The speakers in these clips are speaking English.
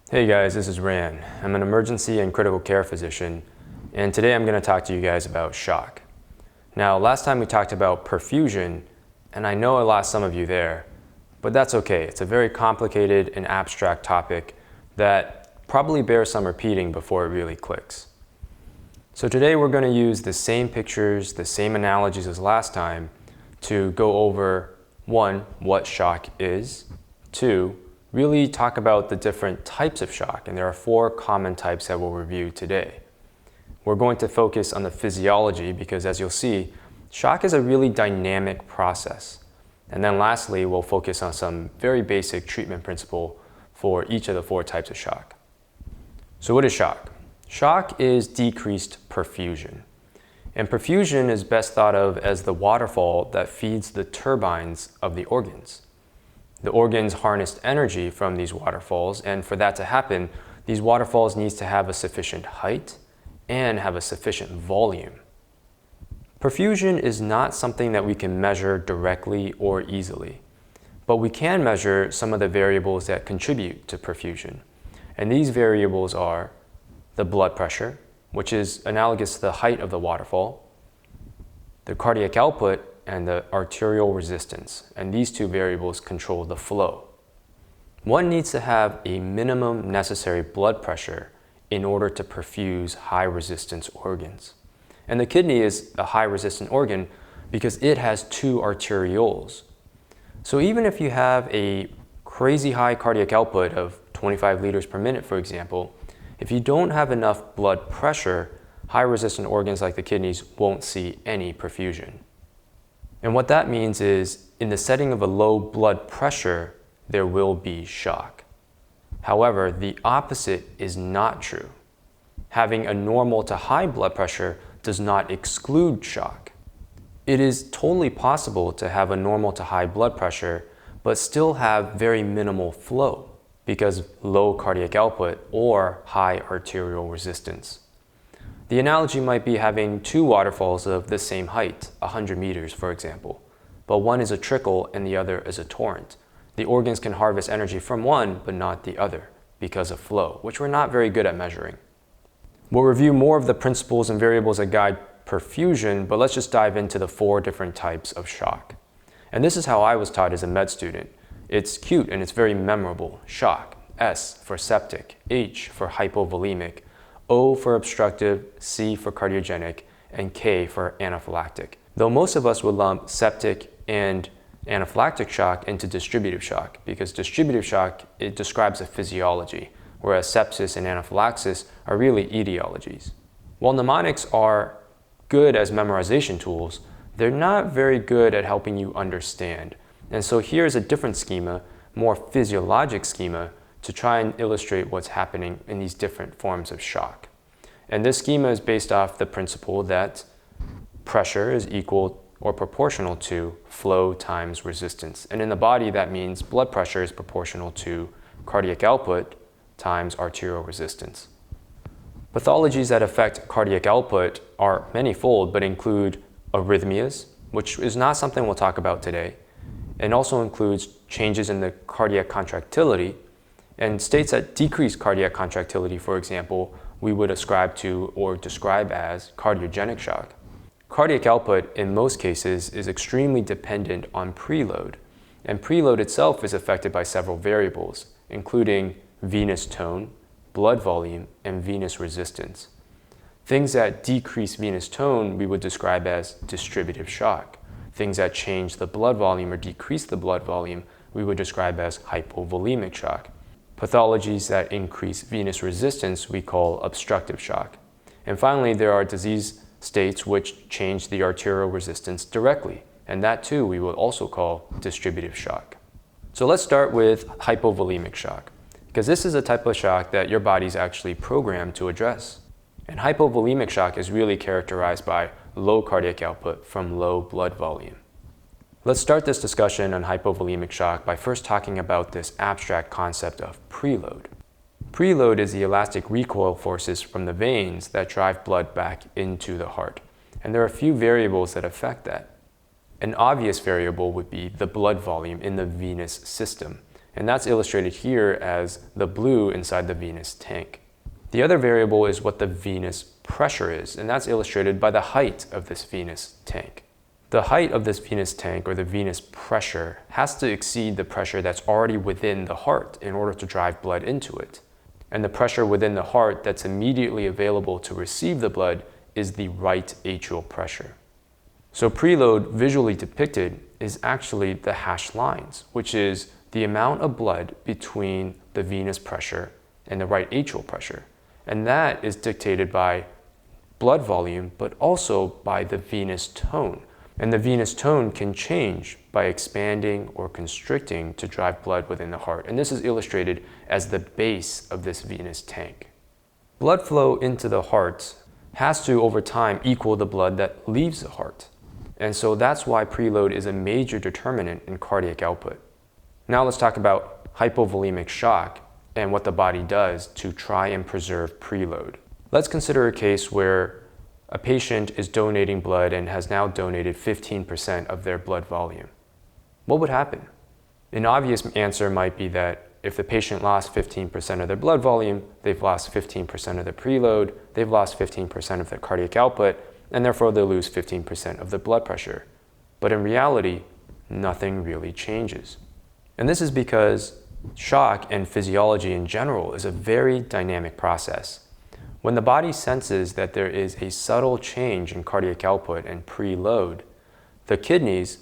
Hey guys, this is Ran. I'm an emergency and critical care physician, and today I'm going to talk to you guys about shock. Now, last time we talked about perfusion, and I know I lost some of you there, but that's okay. It's a very complicated and abstract topic that probably bears some repeating before it really clicks. So today we're going to use the same pictures, the same analogies as last time to go over 1, what shock is, 2, really talk about the different types of shock, and there are 4 common types that we'll review today. We're going to focus on the physiology because, as you'll see, shock is a really dynamic process. And then lastly, we'll focus on some very basic treatment principle for each of the 4 types of shock. So what is shock? Shock is decreased perfusion. And perfusion is best thought of as the waterfall that feeds the turbines of the organs. The organs harness energy from these waterfalls, and for that to happen, these waterfalls need to have a sufficient height and have a sufficient volume. Perfusion is not something that we can measure directly or easily, but we can measure some of the variables that contribute to perfusion. And these variables are the blood pressure, which is analogous to the height of the waterfall, the cardiac output, and the arterial resistance, and these 2 variables control the flow. One needs to have a minimum necessary blood pressure in order to perfuse high resistance organs. And the kidney is a high resistant organ because it has 2 arterioles. So even if you have a crazy high cardiac output of 25 liters per minute, for example, if you don't have enough blood pressure, high resistant organs like the kidneys won't see any perfusion. And what that means is, in the setting of a low blood pressure, there will be shock. However, the opposite is not true. Having a normal to high blood pressure does not exclude shock. It is totally possible to have a normal to high blood pressure, but still have very minimal flow because of low cardiac output or high arterial resistance. The analogy might be having 2 waterfalls of the same height, 100 meters for example, but one is a trickle and the other is a torrent. The organs can harvest energy from one but not the other because of flow, which we're not very good at measuring. We'll review more of the principles and variables that guide perfusion, but let's just dive into the 4 different types of shock. And this is how I was taught as a med student. It's cute and it's very memorable. Shock, S for septic, H for hypovolemic, O for obstructive, C for cardiogenic, and K for anaphylactic. Though most of us would lump septic and anaphylactic shock into distributive shock because distributive shock, it describes a physiology, whereas sepsis and anaphylaxis are really etiologies. While mnemonics are good as memorization tools, they're not very good at helping you understand. And so here's a different schema, more physiologic schema, to try and illustrate what's happening in these different forms of shock. And this schema is based off the principle that pressure is equal or proportional to flow times resistance. And in the body, that means blood pressure is proportional to cardiac output times arterial resistance. Pathologies that affect cardiac output are manyfold, but include arrhythmias, which is not something we'll talk about today, and also includes changes in the cardiac contractility, and states that decrease cardiac contractility, for example, we would ascribe to or describe as cardiogenic shock. Cardiac output, in most cases, is extremely dependent on preload, and preload itself is affected by several variables, including venous tone, blood volume, and venous resistance. Things that decrease venous tone we would describe as distributive shock. Things that change the blood volume or decrease the blood volume we would describe as hypovolemic shock. Pathologies that increase venous resistance we call obstructive shock. And finally, there are disease states which change the arterial resistance directly, and that too we will also call distributive shock. So let's start with hypovolemic shock, because this is a type of shock that your body's actually programmed to address. And hypovolemic shock is really characterized by low cardiac output from low blood volume. Let's start this discussion on hypovolemic shock by first talking about this abstract concept of preload. Preload is the elastic recoil forces from the veins that drive blood back into the heart. And there are a few variables that affect that. An obvious variable would be the blood volume in the venous system. And that's illustrated here as the blue inside the venous tank. The other variable is what the venous pressure is, and that's illustrated by the height of this venous tank. The height of this venous tank, or the venous pressure, has to exceed the pressure that's already within the heart in order to drive blood into it. And the pressure within the heart that's immediately available to receive the blood is the right atrial pressure. So preload, visually depicted, is actually the hashed lines, which is the amount of blood between the venous pressure and the right atrial pressure. And that is dictated by blood volume, but also by the venous tone. And the venous tone can change by expanding or constricting to drive blood within the heart. And this is illustrated as the base of this venous tank. Blood flow into the heart has to, over time, equal the blood that leaves the heart. And so that's why preload is a major determinant in cardiac output. Now let's talk about hypovolemic shock and what the body does to try and preserve preload. Let's consider a case where a patient is donating blood and has now donated 15% of their blood volume. What would happen? An obvious answer might be that if the patient lost 15% of their blood volume, they've lost 15% of their preload, they've lost 15% of their cardiac output, and therefore they'll lose 15% of the blood pressure. But in reality, nothing really changes. And this is because shock and physiology in general is a very dynamic process. When the body senses that there is a subtle change in cardiac output and preload, the kidneys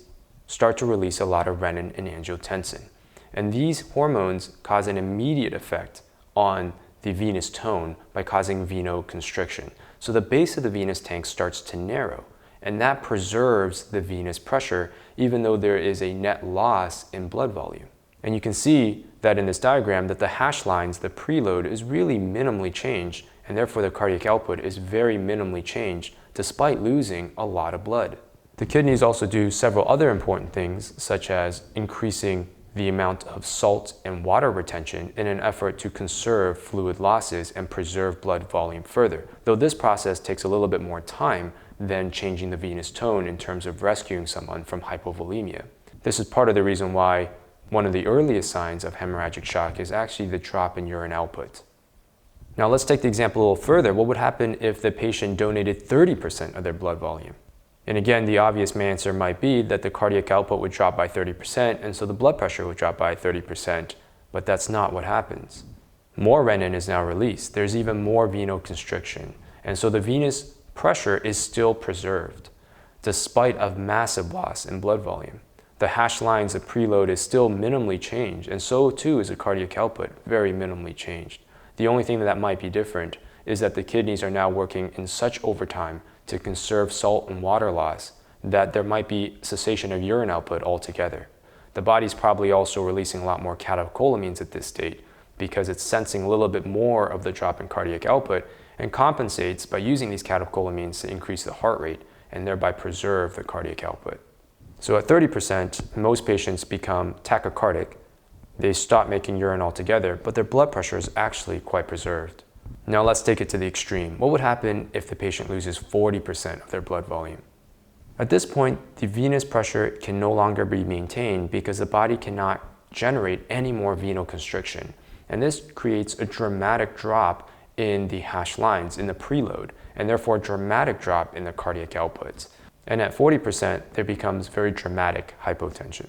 start to release a lot of renin and angiotensin. And these hormones cause an immediate effect on the venous tone by causing venoconstriction. So the base of the venous tank starts to narrow, and that preserves the venous pressure even though there is a net loss in blood volume. And you can see that in this diagram that the hash lines, the preload, is really minimally changed, and therefore the cardiac output is very minimally changed despite losing a lot of blood. The kidneys also do several other important things, such as increasing the amount of salt and water retention in an effort to conserve fluid losses and preserve blood volume further, though this process takes a little bit more time than changing the venous tone in terms of rescuing someone from hypovolemia. This is part of the reason why one of the earliest signs of hemorrhagic shock is actually the drop in urine output. Now let's take the example a little further. What would happen if the patient donated 30% of their blood volume? And again, the obvious answer might be that the cardiac output would drop by 30%, and so the blood pressure would drop by 30%, but that's not what happens. More renin is now released. There's even more venoconstriction, and so the venous pressure is still preserved, despite a massive loss in blood volume. The hash lines of preload is still minimally changed, and so too is the cardiac output, very minimally changed. The only thing that might be different is that the kidneys are now working in such overtime to conserve salt and water loss that there might be cessation of urine output altogether. The body's probably also releasing a lot more catecholamines at this state because it's sensing a little bit more of the drop in cardiac output and compensates by using these catecholamines to increase the heart rate and thereby preserve the cardiac output. So at 30%, most patients become tachycardic. They stop making urine altogether, but their blood pressure is actually quite preserved. Now let's take it to the extreme. What would happen if the patient loses 40% of their blood volume? At this point, the venous pressure can no longer be maintained because the body cannot generate any more venoconstriction. And this creates a dramatic drop in the hash lines, in the preload, and therefore a dramatic drop in the cardiac outputs. And at 40%, there becomes very dramatic hypotension.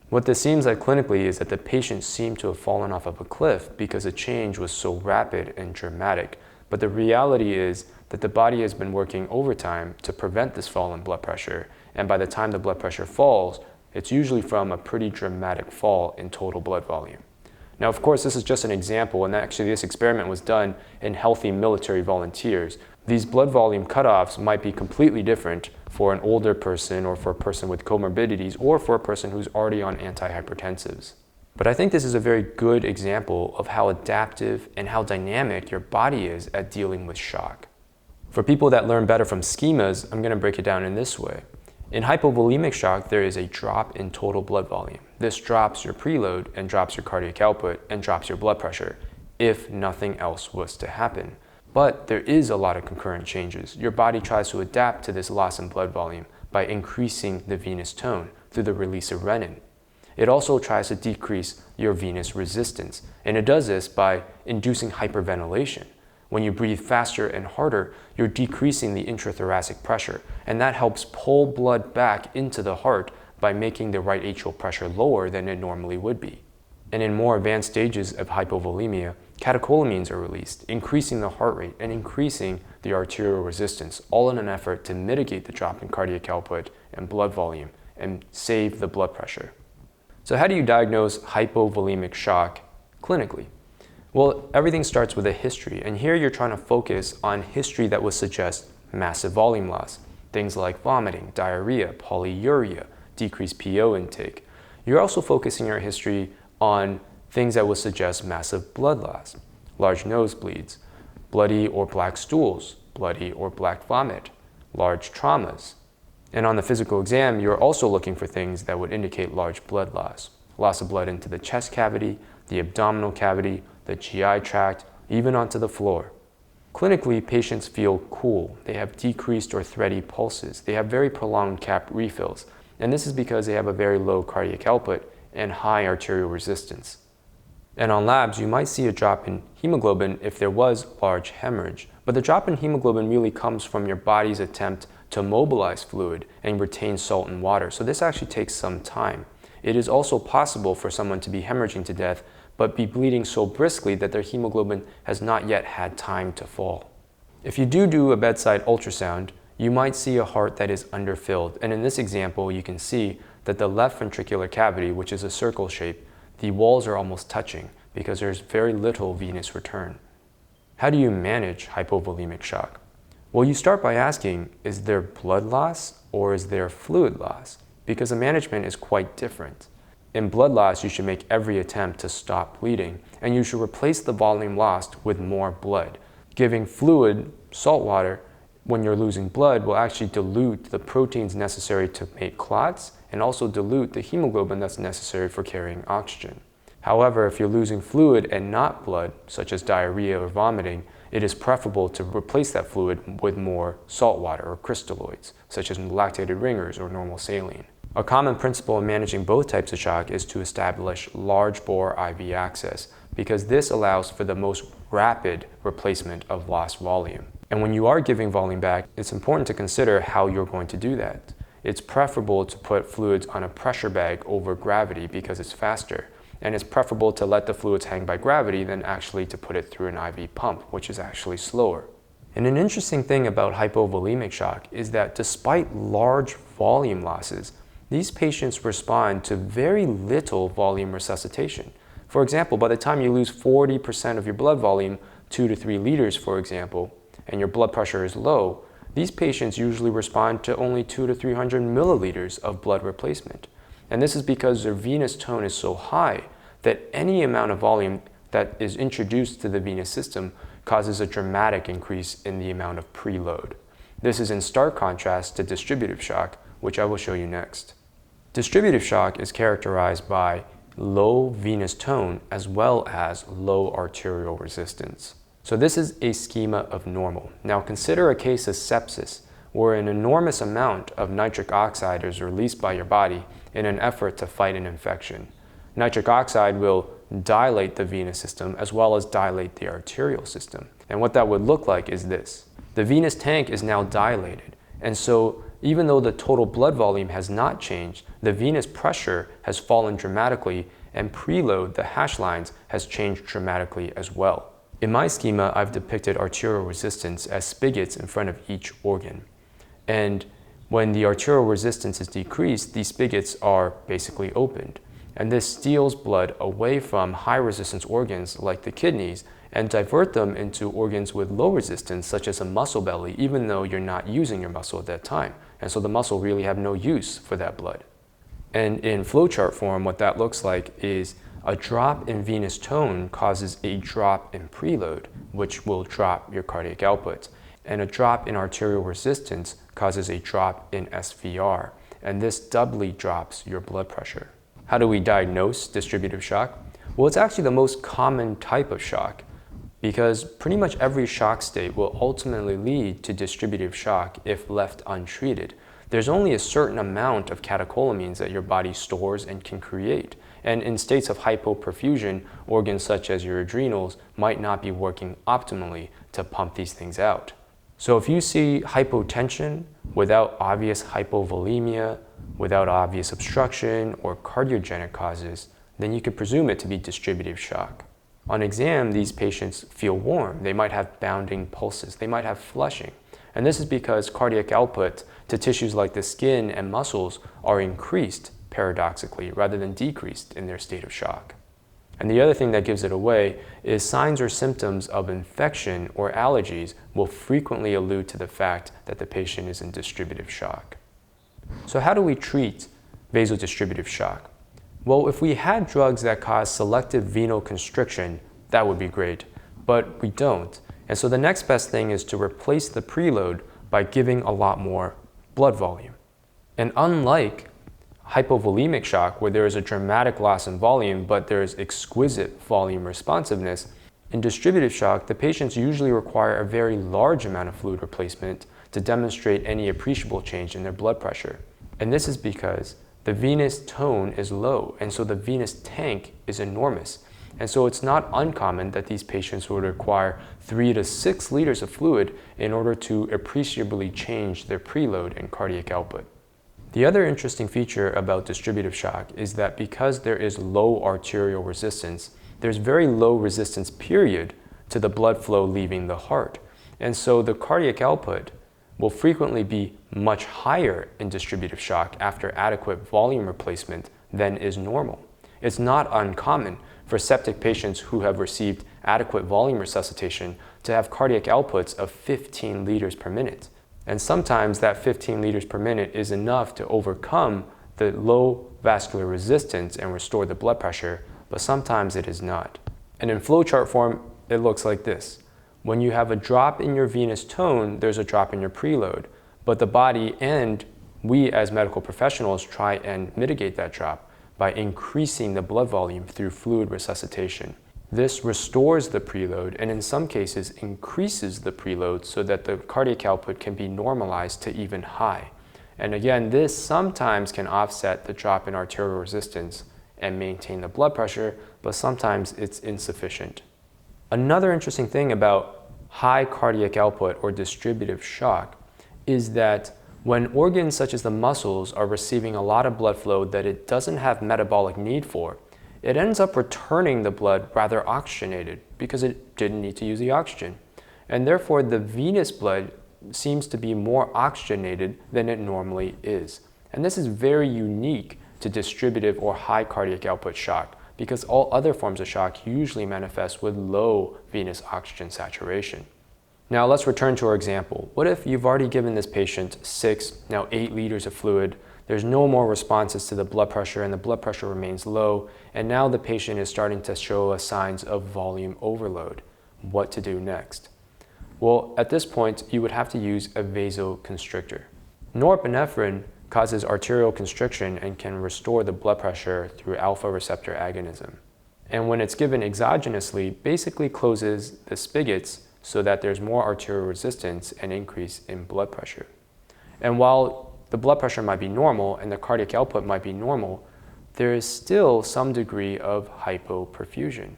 What this seems like clinically is that the patient seemed to have fallen off of a cliff because the change was so rapid and dramatic. But the reality is that the body has been working overtime to prevent this fall in blood pressure. And by the time the blood pressure falls, it's usually from a pretty dramatic fall in total blood volume. Now, of course, this is just an example, and actually this experiment was done in healthy military volunteers. These blood volume cutoffs might be completely different for an older person or for a person with comorbidities or for a person who's already on antihypertensives. But I think this is a very good example of how adaptive and how dynamic your body is at dealing with shock. For people that learn better from schemas, I'm going to break it down in this way. In hypovolemic shock, there is a drop in total blood volume. This drops your preload and drops your cardiac output and drops your blood pressure if nothing else was to happen. But there is a lot of concurrent changes. Your body tries to adapt to this loss in blood volume by increasing the venous tone through the release of renin. It also tries to decrease your venous resistance, and it does this by inducing hyperventilation. When you breathe faster and harder, you're decreasing the intrathoracic pressure, and that helps pull blood back into the heart by making the right atrial pressure lower than it normally would be. And in more advanced stages of hypovolemia, catecholamines are released, increasing the heart rate and increasing the arterial resistance, all in an effort to mitigate the drop in cardiac output and blood volume and save the blood pressure. So how do you diagnose hypovolemic shock clinically? Well, everything starts with a history, and here you're trying to focus on history that would suggest massive volume loss, things like vomiting, diarrhea, polyuria, decreased PO intake. You're also focusing your history on things that would suggest massive blood loss, large nosebleeds, bloody or black stools, bloody or black vomit, large traumas. And on the physical exam, you're also looking for things that would indicate large blood loss, loss of blood into the chest cavity, the abdominal cavity, the GI tract, even onto the floor. Clinically, patients feel cool. They have decreased or thready pulses. They have very prolonged cap refills. And this is because they have a very low cardiac output and high arterial resistance. And on labs, you might see a drop in hemoglobin if there was large hemorrhage. But the drop in hemoglobin really comes from your body's attempt to mobilize fluid and retain salt and water. So this actually takes some time. It is also possible for someone to be hemorrhaging to death but be bleeding so briskly that their hemoglobin has not yet had time to fall. If you do a bedside ultrasound, you might see a heart that is underfilled. And in this example, you can see that the left ventricular cavity, which is a circle shape, the walls are almost touching because there's very little venous return. How do you manage hypovolemic shock? Well, you start by asking, is there blood loss or is there fluid loss? Because the management is quite different. In blood loss, you should make every attempt to stop bleeding, and you should replace the volume lost with more blood. Giving fluid, salt water, when you're losing blood will actually dilute the proteins necessary to make clots and also dilute the hemoglobin that's necessary for carrying oxygen. However, if you're losing fluid and not blood, such as diarrhea or vomiting, it is preferable to replace that fluid with more salt water or crystalloids, such as lactated ringers or normal saline. A common principle in managing both types of shock is to establish large bore IV access, because this allows for the most rapid replacement of lost volume. And when you are giving volume back, it's important to consider how you're going to do that. It's preferable to put fluids on a pressure bag over gravity because it's faster. And it's preferable to let the fluids hang by gravity than actually to put it through an IV pump, which is actually slower. And an interesting thing about hypovolemic shock is that despite large volume losses, these patients respond to very little volume resuscitation. For example, by the time you lose 40% of your blood volume, 2 to 3 liters for example, and your blood pressure is low, these patients usually respond to only 200 to 300 milliliters of blood replacement. And this is because their venous tone is so high that any amount of volume that is introduced to the venous system causes a dramatic increase in the amount of preload. This is in stark contrast to distributive shock, which I will show you next. Distributive shock is characterized by low venous tone as well as low arterial resistance. So this is a schema of normal. Now consider a case of sepsis, where an enormous amount of nitric oxide is released by your body in an effort to fight an infection. Nitric oxide will dilate the venous system as well as dilate the arterial system. And what that would look like is this. The venous tank is now dilated, and so even though the total blood volume has not changed, the venous pressure has fallen dramatically, and preload, the hash lines, has changed dramatically as well. In my schema, I've depicted arterial resistance as spigots in front of each organ. And when the arterial resistance is decreased, these spigots are basically opened. And this steals blood away from high resistance organs like the kidneys and divert them into organs with low resistance, such as a muscle belly, even though you're not using your muscle at that time. And so the muscle really have no use for that blood. And in flowchart form, what that looks like is a drop in venous tone causes a drop in preload, which will drop your cardiac output. And a drop in arterial resistance causes a drop in SVR. And this doubly drops your blood pressure. How do we diagnose distributive shock? Well, it's actually the most common type of shock, because pretty much every shock state will ultimately lead to distributive shock if left untreated. there's only a certain amount of catecholamines that your body stores and can create. And in states of hypoperfusion, organs such as your adrenals might not be working optimally to pump these things out. So if you see hypotension without obvious hypovolemia, without obvious obstruction or cardiogenic causes, then you could presume it to be distributive shock. On exam, these patients feel warm. They might have bounding pulses. They might have flushing. And this is because cardiac output to tissues like the skin and muscles are increased paradoxically rather than decreased in their state of shock. And the other thing that gives it away is signs or symptoms of infection or allergies will frequently allude to the fact that the patient is in distributive shock. So how do we treat vasodistributive shock? Well, if we had drugs that cause selective vasoconstriction, that would be great, but we don't. And so the next best thing is to replace the preload by giving a lot more blood volume. And unlike hypovolemic shock, where there is a dramatic loss in volume, but there is exquisite volume responsiveness, in distributive shock, the patients usually require a very large amount of fluid replacement to demonstrate any appreciable change in their blood pressure. And this is because the venous tone is low, and so the venous tank is enormous. And so it's not uncommon that these patients would require 3 to 6 liters of fluid in order to appreciably change their preload and cardiac output. The other interesting feature about distributive shock is that because there is low arterial resistance, there's very low resistance period to the blood flow leaving the heart. And so the cardiac output will frequently be much higher in distributive shock after adequate volume replacement than is normal. It's not uncommon for septic patients who have received adequate volume resuscitation to have cardiac outputs of 15 liters per minute. And sometimes that 15 liters per minute is enough to overcome the low vascular resistance and restore the blood pressure, but sometimes it is not. And in flowchart form, it looks like this. When you have a drop in your venous tone, there's a drop in your preload, but the body and we as medical professionals try and mitigate that drop by increasing the blood volume through fluid resuscitation. This restores the preload and in some cases increases the preload so that the cardiac output can be normalized to even high. And again, this sometimes can offset the drop in arterial resistance and maintain the blood pressure, but sometimes it's insufficient. Another interesting thing about high cardiac output or distributive shock is that when organs such as the muscles are receiving a lot of blood flow that it doesn't have metabolic need for, it ends up returning the blood rather oxygenated because it didn't need to use the oxygen. And therefore the venous blood seems to be more oxygenated than it normally is. And this is very unique to distributive or high cardiac output shock because all other forms of shock usually manifest with low venous oxygen saturation. Now let's return to our example. What if you've already given this patient 6, now 8 liters of fluid, there's no more responses to the blood pressure and the blood pressure remains low, and now the patient is starting to show us signs of volume overload. What to do next? Well, at this point, you would have to use a vasoconstrictor. Norepinephrine causes arterial constriction and can restore the blood pressure through alpha receptor agonism. And when it's given exogenously, basically closes the spigots so that there's more arterial resistance and increase in blood pressure. And while the blood pressure might be normal and the cardiac output might be normal, there is still some degree of hypoperfusion.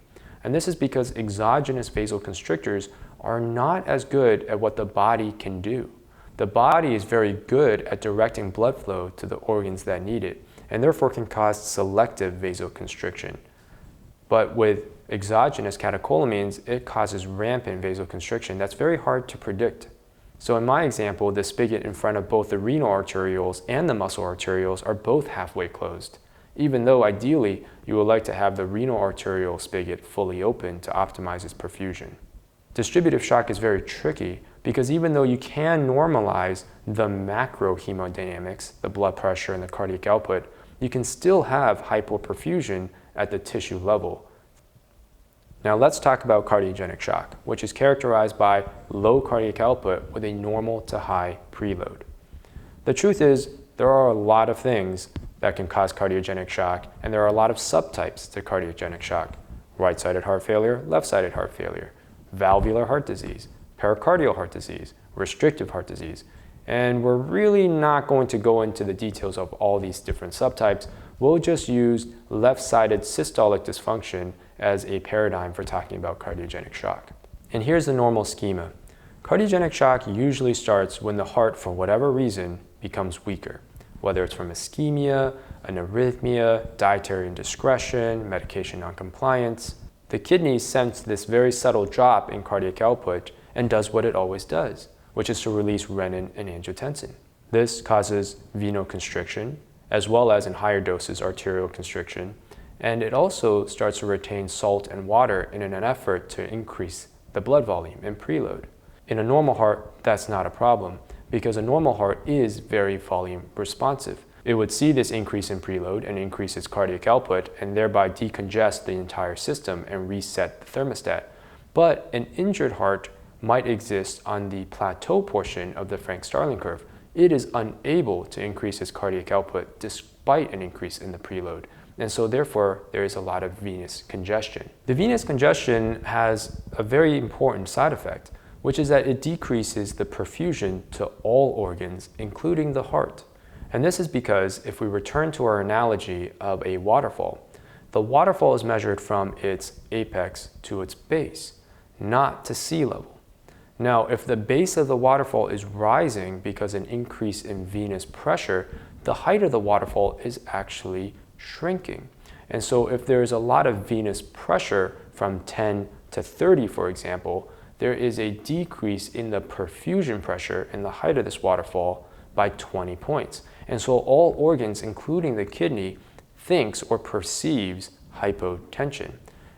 And this is because exogenous vasoconstrictors are not as good at what the body can do. The body is very good at directing blood flow to the organs that need it, and therefore can cause selective vasoconstriction. But with exogenous catecholamines, it causes rampant vasoconstriction that's very hard to predict. So in my example, the spigot in front of both the renal arterioles and the muscle arterioles are both halfway closed, even though ideally you would like to have the renal arteriole spigot fully open to optimize its perfusion. Distributive shock is very tricky because even though you can normalize the macro hemodynamics, the blood pressure and the cardiac output, you can still have hypoperfusion at the tissue level. Now let's talk about cardiogenic shock, which is characterized by low cardiac output with a normal to high preload. The truth is, there are a lot of things that can cause cardiogenic shock, and there are a lot of subtypes to cardiogenic shock. Right-sided heart failure, left-sided heart failure, valvular heart disease, pericardial heart disease, restrictive heart disease. And we're really not going to go into the details of all these different subtypes. We'll just use left-sided systolic dysfunction as a paradigm for talking about cardiogenic shock. And here's the normal schema. Cardiogenic shock usually starts when the heart, for whatever reason, becomes weaker, whether it's from ischemia, an arrhythmia, dietary indiscretion, medication noncompliance. The kidneys sense this very subtle drop in cardiac output and does what it always does, which is to release renin and angiotensin. This causes venoconstriction, as well as in higher doses arterial constriction, and it also starts to retain salt and water in an effort to increase the blood volume and preload. In a normal heart, that's not a problem, because a normal heart is very volume responsive. It would see this increase in preload and increase its cardiac output and thereby decongest the entire system and reset the thermostat. But an injured heart might exist on the plateau portion of the Frank-Starling curve. It is unable to increase its cardiac output despite an increase in the preload. And so therefore, there is a lot of venous congestion. The venous congestion has a very important side effect, which is that it decreases the perfusion to all organs, including the heart. And this is because if we return to our analogy of a waterfall, the waterfall is measured from its apex to its base, not to sea level. Now, if the base of the waterfall is rising because an increase in venous pressure, the height of the waterfall is actually shrinking. And so if there is a lot of venous pressure from 10 to 30, for example, there is a decrease in the perfusion pressure in the height of this waterfall by 20 points. And so all organs, including the kidney, thinks or perceives hypotension.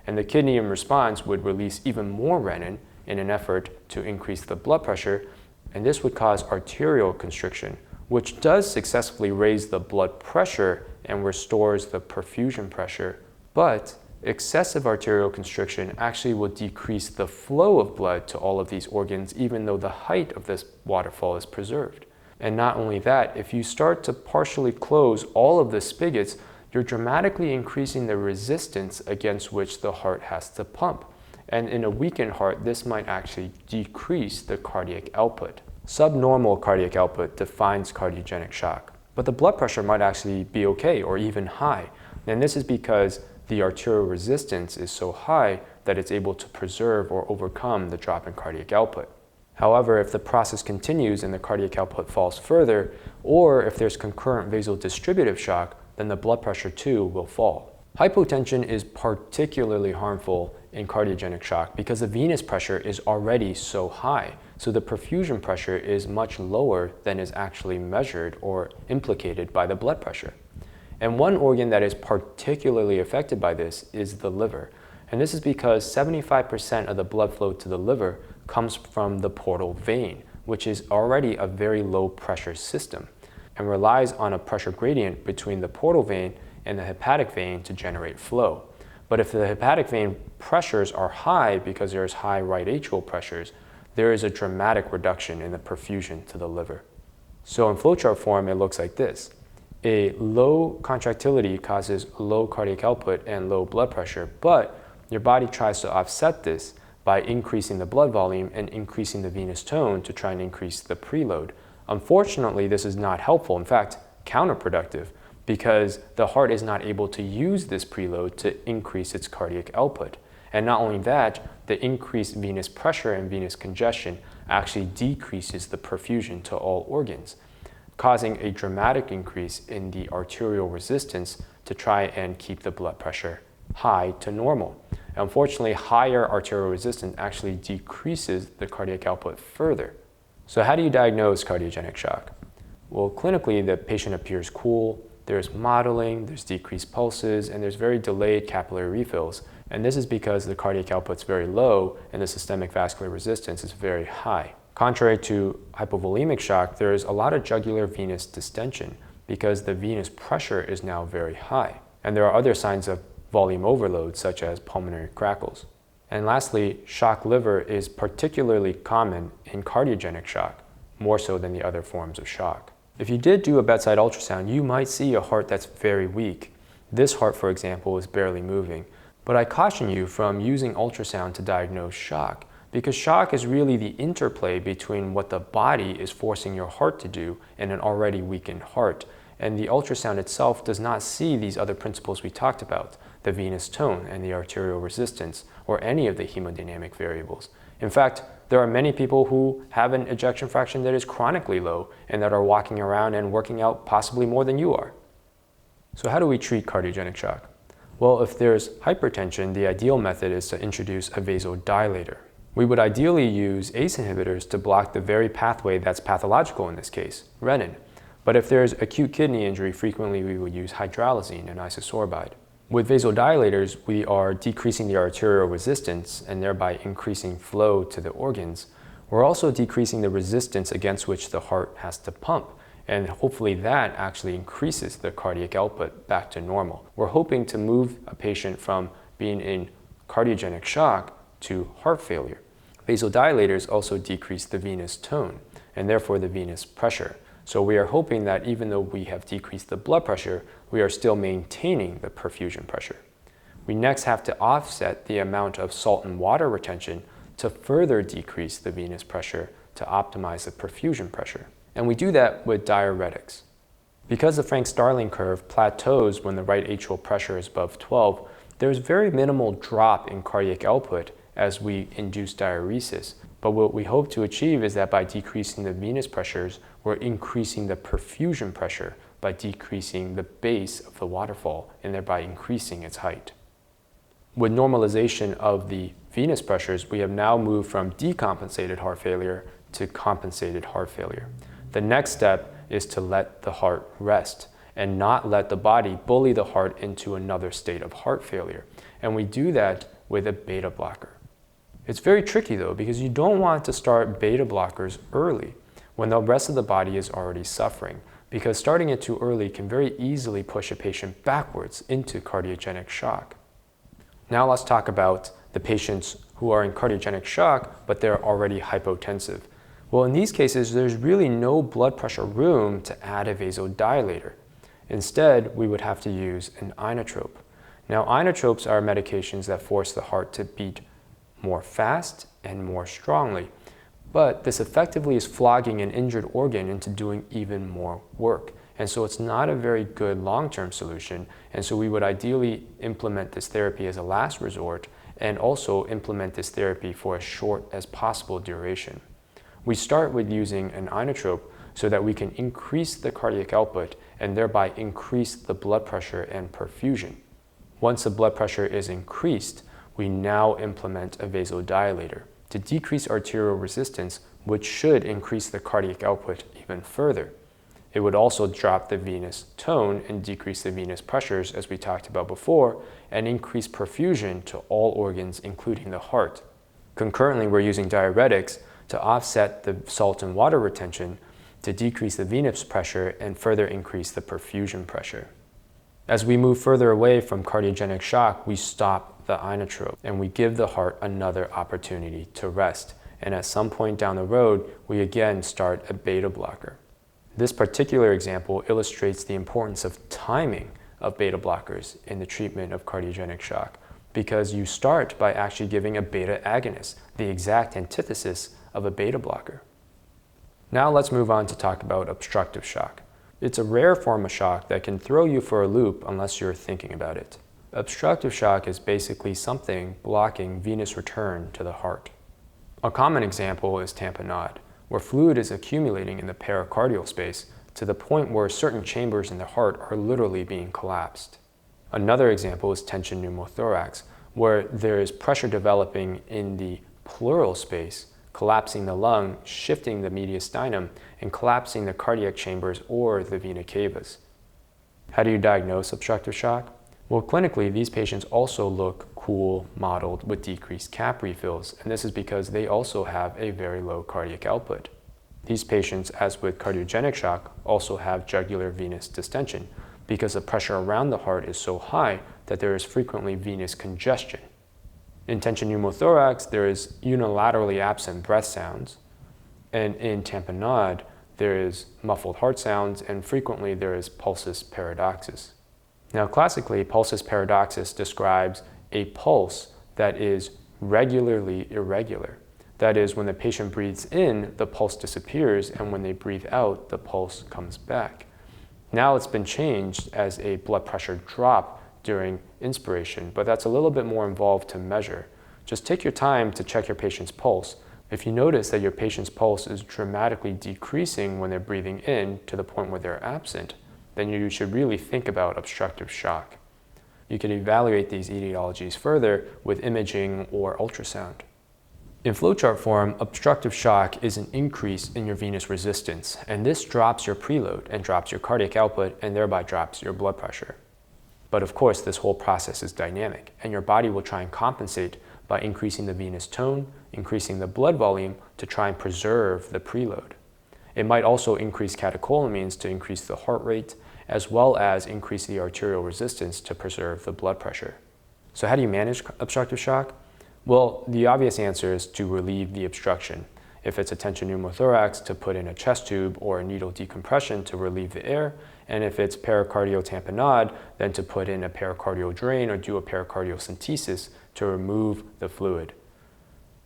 And the kidney in response would release even more renin in an effort to increase the blood pressure, and this would cause arterial constriction, which does successfully raise the blood pressure and restores the perfusion pressure. But excessive arterial constriction actually will decrease the flow of blood to all of these organs, even though the height of this waterfall is preserved. And not only that, if you start to partially close all of the spigots, you're dramatically increasing the resistance against which the heart has to pump. And in a weakened heart, this might actually decrease the cardiac output. Subnormal cardiac output defines cardiogenic shock, but the blood pressure might actually be okay or even high. And this is because the arterial resistance is so high that it's able to preserve or overcome the drop in cardiac output. However, if the process continues and the cardiac output falls further, or if there's concurrent vasodistributive shock, then the blood pressure too will fall. Hypotension is particularly harmful in cardiogenic shock because the venous pressure is already so high, so the perfusion pressure is much lower than is actually measured or implicated by the blood pressure. And one organ that is particularly affected by this is the liver. And this is because 75% of the blood flow to the liver comes from the portal vein, which is already a very low pressure system and relies on a pressure gradient between the portal vein and the hepatic vein to generate flow. But if the hepatic vein pressures are high because there's high right atrial pressures, there is a dramatic reduction in the perfusion to the liver. So in flowchart form, it looks like this. A low contractility causes low cardiac output and low blood pressure, but your body tries to offset this by increasing the blood volume and increasing the venous tone to try and increase the preload. Unfortunately, this is not helpful, in fact, counterproductive, because the heart is not able to use this preload to increase its cardiac output. And not only that, the increased venous pressure and venous congestion actually decreases the perfusion to all organs, causing a dramatic increase in the arterial resistance to try and keep the blood pressure high to normal. Unfortunately, higher arterial resistance actually decreases the cardiac output further. So how do you diagnose cardiogenic shock? Well, clinically, the patient appears cool, there's modeling, there's decreased pulses, and there's very delayed capillary refills. And this is because the cardiac output's very low and the systemic vascular resistance is very high. Contrary to hypovolemic shock, there is a lot of jugular venous distension because the venous pressure is now very high. And there are other signs of volume overload, such as pulmonary crackles. And lastly, shock liver is particularly common in cardiogenic shock, more so than the other forms of shock. If you did do a bedside ultrasound, you might see a heart that's very weak. This heart, for example, is barely moving. But I caution you from using ultrasound to diagnose shock because shock is really the interplay between what the body is forcing your heart to do and an already weakened heart. And the ultrasound itself does not see these other principles we talked about, the venous tone and the arterial resistance, or any of the hemodynamic variables. In fact, there are many people who have an ejection fraction that is chronically low and that are walking around and working out possibly more than you are. So how do we treat cardiogenic shock? Well, if there's hypertension, the ideal method is to introduce a vasodilator. We would ideally use ACE inhibitors to block the very pathway that's pathological in this case, renin. But if there's acute kidney injury, frequently we will use hydralazine and isosorbide. With vasodilators, we are decreasing the arterial resistance and thereby increasing flow to the organs. We're also decreasing the resistance against which the heart has to pump, and hopefully that actually increases the cardiac output back to normal. We're hoping to move a patient from being in cardiogenic shock to heart failure. Vasodilators also decrease the venous tone and therefore the venous pressure. So we are hoping that even though we have decreased the blood pressure, we are still maintaining the perfusion pressure. We next have to offset the amount of salt and water retention to further decrease the venous pressure to optimize the perfusion pressure. And we do that with diuretics. Because the Frank-Starling curve plateaus when the right atrial pressure is above 12, there's very minimal drop in cardiac output as we induce diuresis. But what we hope to achieve is that by decreasing the venous pressures, we're increasing the perfusion pressure by decreasing the base of the waterfall and thereby increasing its height. With normalization of the venous pressures, we have now moved from decompensated heart failure to compensated heart failure. The next step is to let the heart rest and not let the body bully the heart into another state of heart failure. And we do that with a beta blocker. It's very tricky though, because you don't want to start beta blockers early when the rest of the body is already suffering, because starting it too early can very easily push a patient backwards into cardiogenic shock. Now let's talk about the patients who are in cardiogenic shock, but they're already hypotensive. Well, in these cases, there's really no blood pressure room to add a vasodilator. Instead, we would have to use an inotrope. Now, inotropes are medications that force the heart to beat more fast and more strongly. But this effectively is flogging an injured organ into doing even more work. And so it's not a very good long-term solution. And so we would ideally implement this therapy as a last resort and also implement this therapy for as short as possible duration. We start with using an inotrope so that we can increase the cardiac output and thereby increase the blood pressure and perfusion. Once the blood pressure is increased, we now implement a vasodilator to decrease arterial resistance, which should increase the cardiac output even further. It would also drop the venous tone and decrease the venous pressures, as we talked about before, and increase perfusion to all organs, including the heart. Concurrently, we're using diuretics to offset the salt and water retention to decrease the venous pressure and further increase the perfusion pressure. As we move further away from cardiogenic shock, we stop the inotrope and we give the heart another opportunity to rest. And at some point down the road, we again start a beta blocker. This particular example illustrates the importance of timing of beta blockers in the treatment of cardiogenic shock, because you start by actually giving a beta agonist, the exact antithesis of a beta blocker. Now let's move on to talk about obstructive shock. It's a rare form of shock that can throw you for a loop unless you're thinking about it. Obstructive shock is basically something blocking venous return to the heart. A common example is tamponade, where fluid is accumulating in the pericardial space to the point where certain chambers in the heart are literally being collapsed. Another example is tension pneumothorax, where there is pressure developing in the pleural space, collapsing the lung, shifting the mediastinum, and collapsing the cardiac chambers or the vena cavas. How do you diagnose obstructive shock? Well, clinically, these patients also look cool, mottled, with decreased cap refills, and this is because they also have a very low cardiac output. These patients, as with cardiogenic shock, also have jugular venous distension because the pressure around the heart is so high that there is frequently venous congestion. In tension pneumothorax, there is unilaterally absent breath sounds, and in tamponade, there is muffled heart sounds, and frequently there is pulsus paradoxus. Now, classically, pulsus paradoxus describes a pulse that is regularly irregular. That is, when the patient breathes in, the pulse disappears, and when they breathe out, the pulse comes back. Now it's been changed as a blood pressure drop during inspiration, but that's a little bit more involved to measure. Just take your time to check your patient's pulse. If you notice that your patient's pulse is dramatically decreasing when they're breathing in to the point where they're absent, then you should really think about obstructive shock. You can evaluate these etiologies further with imaging or ultrasound. In flowchart form, obstructive shock is an increase in your venous resistance, and this drops your preload and drops your cardiac output and thereby drops your blood pressure. But of course, this whole process is dynamic, and your body will try and compensate by increasing the venous tone, increasing the blood volume to try and preserve the preload. It might also increase catecholamines to increase the heart rate, as well as increase the arterial resistance to preserve the blood pressure. So how do you manage obstructive shock? Well, the obvious answer is to relieve the obstruction. If it's a tension pneumothorax, to put in a chest tube or a needle decompression to relieve the air. And if it's pericardial tamponade, then to put in a pericardial drain or do a pericardiocentesis to remove the fluid.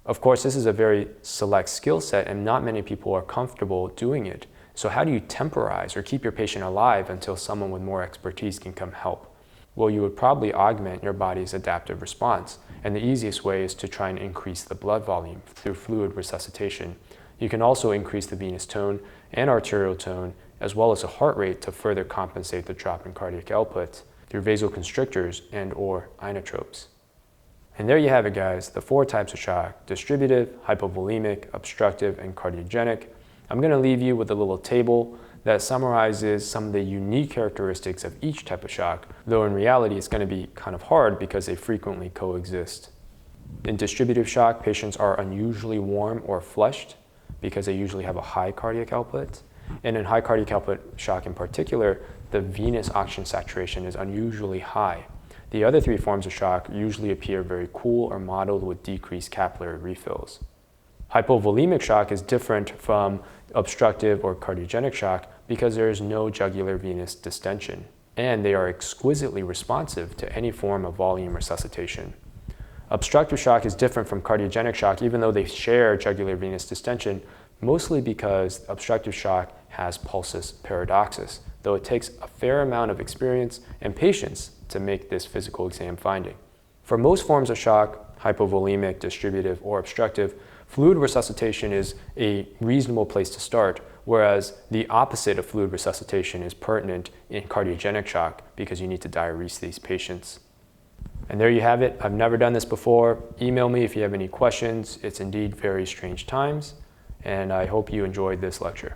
Of course, this is a very select skill set and not many people are comfortable doing it. So how do you temporize or keep your patient alive until someone with more expertise can come help? Well, you would probably augment your body's adaptive response. And the easiest way is to try and increase the blood volume through fluid resuscitation. You can also increase the venous tone and arterial tone, as well as the heart rate to further compensate the drop in cardiac output through vasoconstrictors and or inotropes. And there you have it, guys, the 4 types of shock: distributive, hypovolemic, obstructive, and cardiogenic. I'm going to leave you with a little table that summarizes some of the unique characteristics of each type of shock, though in reality it's going to be kind of hard because they frequently coexist. In distributive shock, patients are unusually warm or flushed because they usually have a high cardiac output. And in high cardiac output shock in particular, the venous oxygen saturation is unusually high. The other 3 forms of shock usually appear very cool or mottled with decreased capillary refills. Hypovolemic shock is different from obstructive or cardiogenic shock because there is no jugular venous distension, and they are exquisitely responsive to any form of volume resuscitation. Obstructive shock is different from cardiogenic shock even though they share jugular venous distension, mostly because obstructive shock has pulsus paradoxus, though it takes a fair amount of experience and patience to make this physical exam finding. For most forms of shock, hypovolemic, distributive, or obstructive, fluid resuscitation is a reasonable place to start, whereas the opposite of fluid resuscitation is pertinent in cardiogenic shock because you need to diurese these patients. And there you have it. I've never done this before. Email me if you have any questions. It's indeed very strange times, and I hope you enjoyed this lecture.